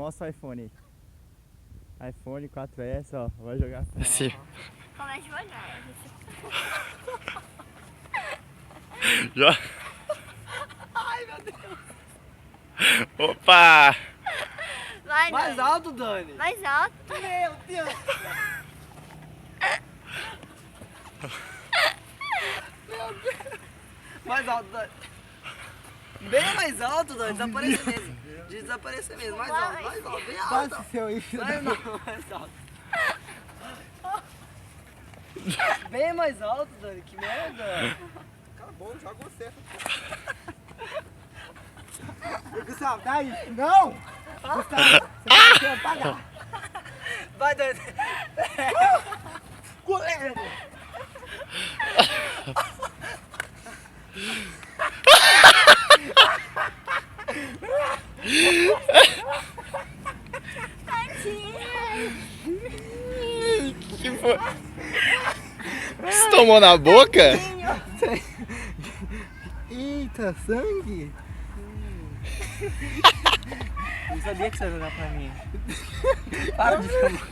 Mostra o iPhone aí. iPhone 4S, ó. Vai jogar assim. Começa devagar. Já. Ai, meu Deus. Opa! Vai, mais Dani. alto, Dani. Mais alto. Meu Deus. Meu Deus. Mais alto, Dani. Bem mais alto, Dani. Desaparecer mesmo. De desaparecer mesmo. Mais alto, mais alto. Bem alto. Quase seu isso. Mais alto. Bem mais alto, Dani. Que merda. Acabou, joga você. Gustavo, dá isso. Não! Gustavo, você vai apagar. Vai, Dani. Que foi? Você tomou na boca? Eita, sangue! Não sabia que você ia jogar pra mim. Para de chamar.